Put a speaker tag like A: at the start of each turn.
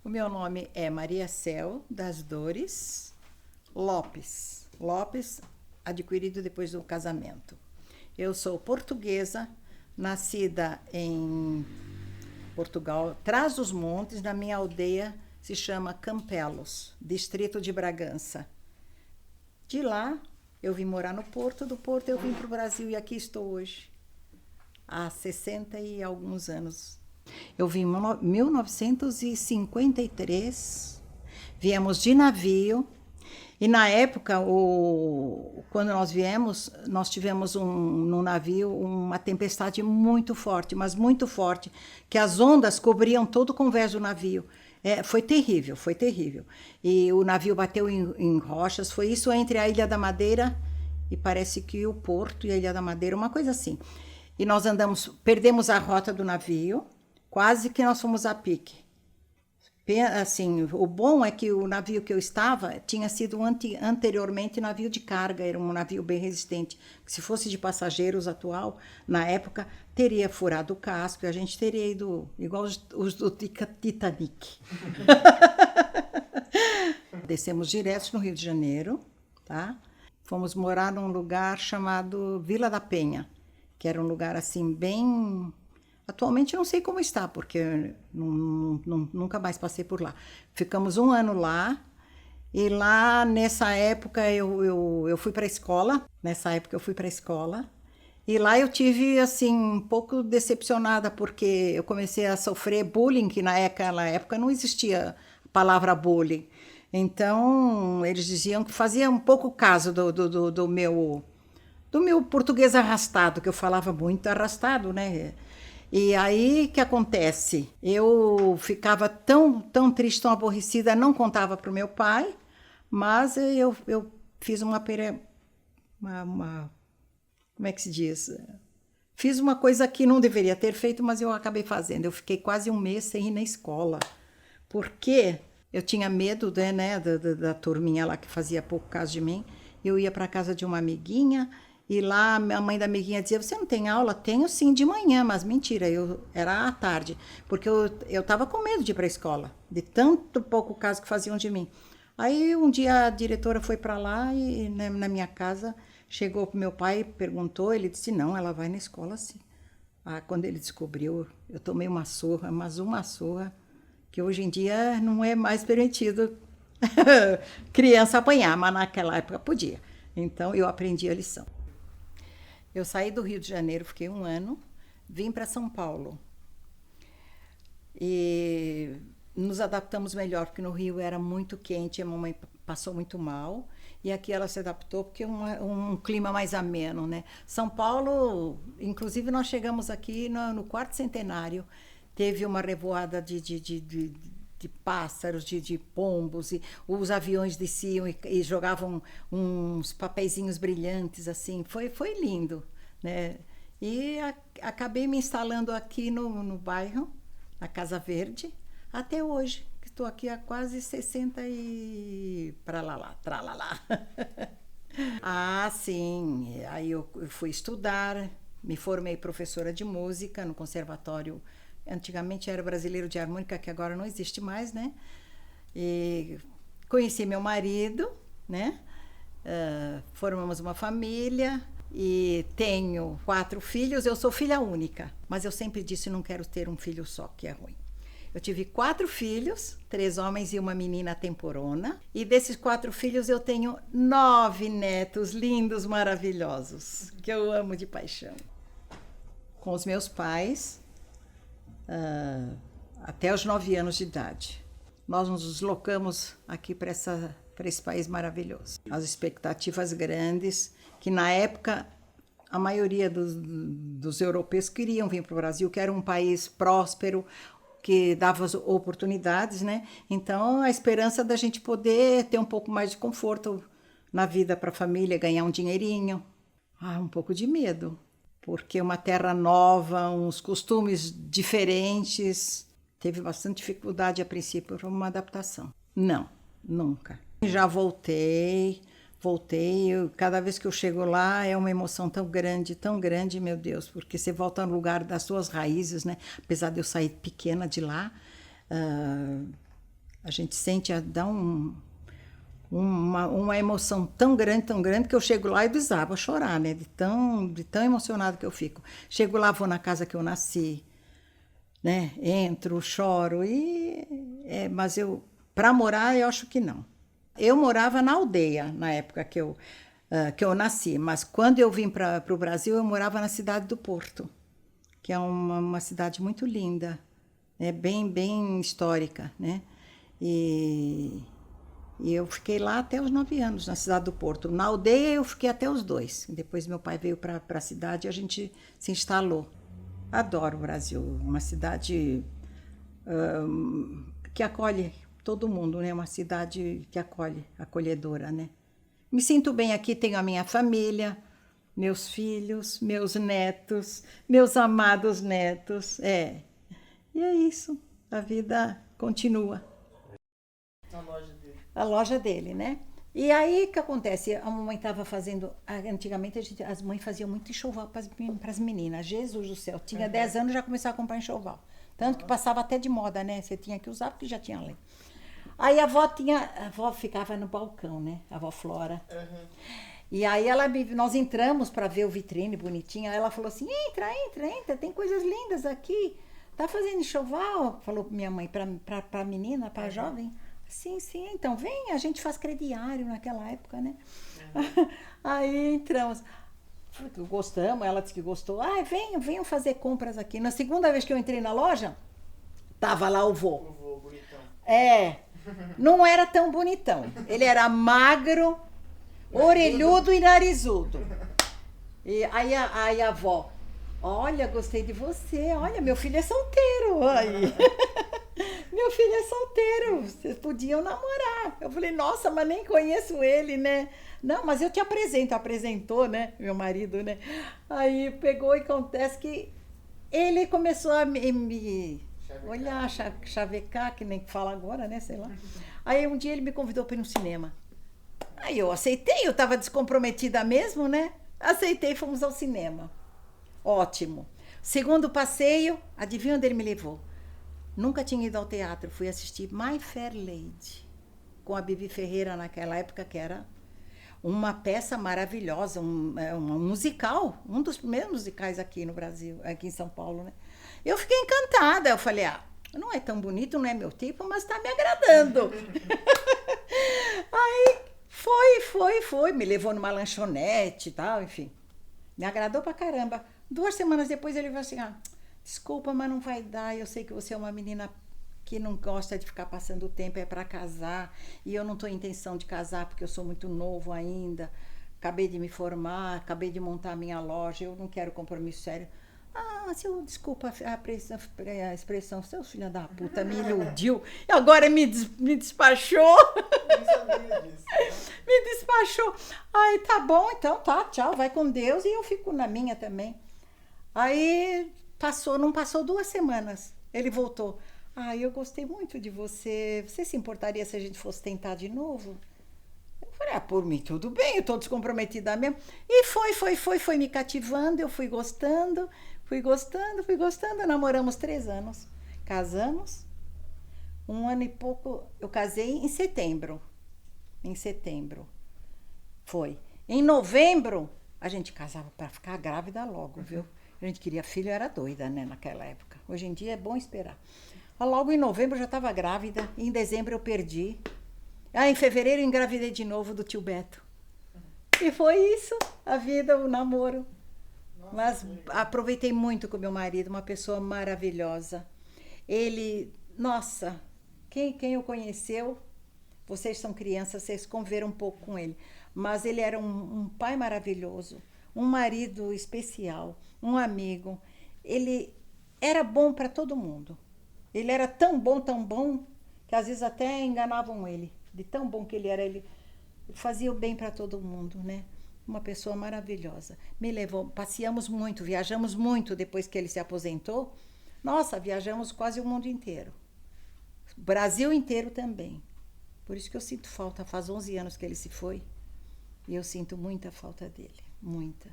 A: O meu nome é Maria Cel das Dores Lopes. Lopes, adquirido depois do casamento. Eu sou portuguesa, nascida em Portugal, Trás-os-Montes, na minha aldeia se chama Campelos, distrito de Bragança. De lá, eu vim morar no Porto, do Porto eu vim para o Brasil e aqui estou hoje, há 60 e alguns anos. Eu vim em 1953, viemos de navio, e na época, quando nós viemos, nós tivemos no navio uma tempestade muito forte, mas muito forte, que as ondas cobriam todo o convés do navio. Foi terrível, foi terrível. E o navio bateu em rochas, foi isso entre a Ilha da Madeira e parece que o Porto e a Ilha da Madeira, uma coisa assim. E nós perdemos a rota do navio, quase que nós fomos a pique. Assim, o bom é que o navio que eu estava tinha sido anteriormente navio de carga, era um navio bem resistente, que se fosse de passageiros atual, na época, teria furado o casco e a gente teria ido igual os do Titanic. Descemos direto no Rio de Janeiro, tá? Fomos morar num lugar chamado Vila da Penha, que era um lugar assim bem... Atualmente não sei como está, porque nunca mais passei por lá. Ficamos um ano lá, e lá nessa época eu fui para a escola. Nessa época eu fui para a escola. E lá eu tive, assim, um pouco decepcionada, porque eu comecei a sofrer bullying, que naquela época não existia a palavra bullying. Então, eles diziam que fazia um pouco caso do meu português arrastado, que eu falava muito arrastado, né? E aí, o que acontece? Eu ficava tão triste, tão aborrecida, não contava para o meu pai, mas eu fiz como é que se diz? Fiz uma coisa que não deveria ter feito, mas eu acabei fazendo. Eu fiquei quase um mês sem ir na escola, porque eu tinha medo, né, da turminha lá que fazia pouco caso de mim. Eu ia para a casa de uma amiguinha, e lá a mãe da amiguinha dizia, você não tem aula? Tenho sim, de manhã, mas mentira, era à tarde, porque eu estava com medo de ir para a escola, de tanto pouco caso que faziam de mim. Aí um dia a diretora foi para lá e na minha casa chegou pro meu pai, perguntou, ele disse, não, ela vai na escola sim. Quando ele descobriu, eu tomei uma surra, mas uma surra, que hoje em dia não é mais permitido criança apanhar, mas naquela época podia. Então eu aprendi a lição. Eu saí do Rio de Janeiro, fiquei um ano, vim para São Paulo. E nos adaptamos melhor, porque no Rio era muito quente, a mamãe passou muito mal. E aqui ela se adaptou, porque é um clima mais ameno, né? São Paulo, inclusive nós chegamos aqui no quarto centenário, teve uma revoada de pássaros, de pombos, e os aviões desciam e jogavam uns papeizinhos brilhantes, assim, foi lindo, né? E acabei me instalando aqui no bairro, na Casa Verde, até hoje, que estou aqui há quase 60 e... tralalá. Sim, aí eu fui estudar, me formei professora de música no conservatório. Antigamente era Brasileiro de Harmônica, que agora não existe mais, né? E conheci meu marido, né? Formamos uma família e tenho 4 filhos. Eu sou filha única, mas eu sempre disse não quero ter um filho só, que é ruim. Eu tive 4 filhos, 3 homens e uma menina temporona. E desses 4 filhos eu tenho 9 netos lindos, maravilhosos, que eu amo de paixão. Com os meus pais, até os 9 anos de idade. Nós nos deslocamos aqui para esse país maravilhoso. As expectativas grandes, que na época a maioria dos europeus queriam vir para o Brasil, que era um país próspero, que dava as oportunidades, né? Então, a esperança da gente poder ter um pouco mais de conforto na vida para a família, ganhar um dinheirinho. Um pouco de medo, porque uma terra nova, uns costumes diferentes, teve bastante dificuldade a princípio para uma adaptação. Não, nunca. Já voltei, cada vez que eu chego lá é uma emoção tão grande, meu Deus, porque você volta no lugar das suas raízes, né? Apesar de eu sair pequena de lá, A gente sente, dá uma emoção tão grande, que eu chego lá e desabo a chorar, né? De tão emocionado que eu fico. Chego lá, vou na casa que eu nasci, né? Entro, choro, mas para morar, eu acho que não. Eu morava na aldeia, na época que eu nasci, mas quando eu vim para o Brasil, eu morava na cidade do Porto, que é uma cidade muito linda, né? Bem histórica, né? E eu fiquei lá até os 9 anos, na cidade do Porto. Na aldeia eu fiquei até os 2. Depois meu pai veio para a cidade e a gente se instalou. Adoro o Brasil, uma cidade que acolhe todo mundo, né? Uma cidade que acolhe, acolhedora, né? Me sinto bem aqui, tenho a minha família, meus filhos, meus netos, meus amados netos. E é isso, a vida continua.
B: Na loja dele.
A: A loja dele, né? E aí, o que acontece? A mamãe estava fazendo... Antigamente, as mães faziam muito enxoval para as meninas. Jesus do céu. Tinha 10 anos, já começava a comprar enxoval. Tanto que passava até de moda, né? Você tinha que usar, porque já tinha lei. Aí a avó ficava no balcão, né? A avó Flora. E aí nós entramos para ver o vitrine bonitinho. Aí ela falou assim, entra, tem coisas lindas aqui. Tá fazendo enxoval? Falou minha mãe para menina, para jovem. Sim, então vem, a gente faz crediário naquela época, né? Aí entramos. Gostamos, ela disse que gostou. Venham fazer compras aqui. Na segunda vez que eu entrei na loja, tava lá o vô.
B: O vô bonitão.
A: Não era tão bonitão. Ele era magro, orelhudo e narizudo. E aí a avó, olha, gostei de você. Olha, meu filho é solteiro. Aí. Meu filho é solteiro, vocês podiam namorar. Eu falei, nossa, mas nem conheço ele, né? Não, mas eu te apresentou, né? Meu marido, né? Aí pegou e acontece que ele começou a me olhar, chavecar, que nem fala agora, né? Sei lá. Aí um dia ele me convidou para ir no cinema. Aí eu aceitei, eu estava descomprometida mesmo, né? Aceitei, fomos ao cinema. Ótimo. Segundo passeio, adivinha onde ele me levou? Nunca tinha ido ao teatro, fui assistir My Fair Lady, com a Bibi Ferreira naquela época, que era uma peça maravilhosa, um musical, um dos primeiros musicais aqui no Brasil, aqui em São Paulo, né? Eu fiquei encantada, eu falei, não é tão bonito, não é meu tipo, mas tá me agradando. Aí foi, me levou numa lanchonete e tal, enfim. Me agradou pra caramba. 2 semanas depois ele falou assim, desculpa, mas não vai dar. Eu sei que você é uma menina que não gosta de ficar passando o tempo, é para casar. E eu não estou em intenção de casar porque eu sou muito novo ainda. Acabei de me formar, acabei de montar a minha loja. Eu não quero compromisso sério. Desculpa a expressão, seu filho da puta me iludiu. E agora me despachou.
B: Nem sabia disso.
A: Me despachou. Aí tá bom, então tá, tchau, vai com Deus. E eu fico na minha também. Aí... não passou 2 semanas, ele voltou. Eu gostei muito de você. Você se importaria se a gente fosse tentar de novo? Eu falei, por mim tudo bem, eu tô descomprometida mesmo. E foi me cativando, eu fui gostando. Namoramos 3 anos. Casamos. 1 ano e pouco, eu casei em setembro. Foi. Em novembro, a gente casava para ficar grávida logo, viu? A gente queria filho, era doida, né, naquela época. Hoje em dia é bom esperar. Logo em novembro eu já estava grávida, e em dezembro eu perdi. Em fevereiro eu engravidei de novo do tio Beto. E foi isso, a vida, o namoro.
B: Nossa,
A: mas aproveitei muito com meu marido, uma pessoa maravilhosa. Ele, nossa, quem o conheceu, vocês são crianças, vocês conviveram um pouco com ele. Mas ele era um pai maravilhoso, um marido especial, um amigo. Ele era bom para todo mundo. Ele era tão bom, que às vezes até enganavam ele. De tão bom que ele era, ele fazia o bem para todo mundo, né? Uma pessoa maravilhosa. Me levou, passeamos muito, viajamos muito depois que ele se aposentou. Nossa, viajamos quase o mundo inteiro. Brasil inteiro também. Por isso que eu sinto falta. Faz 11 anos que ele se foi. E eu sinto muita falta dele. Muita.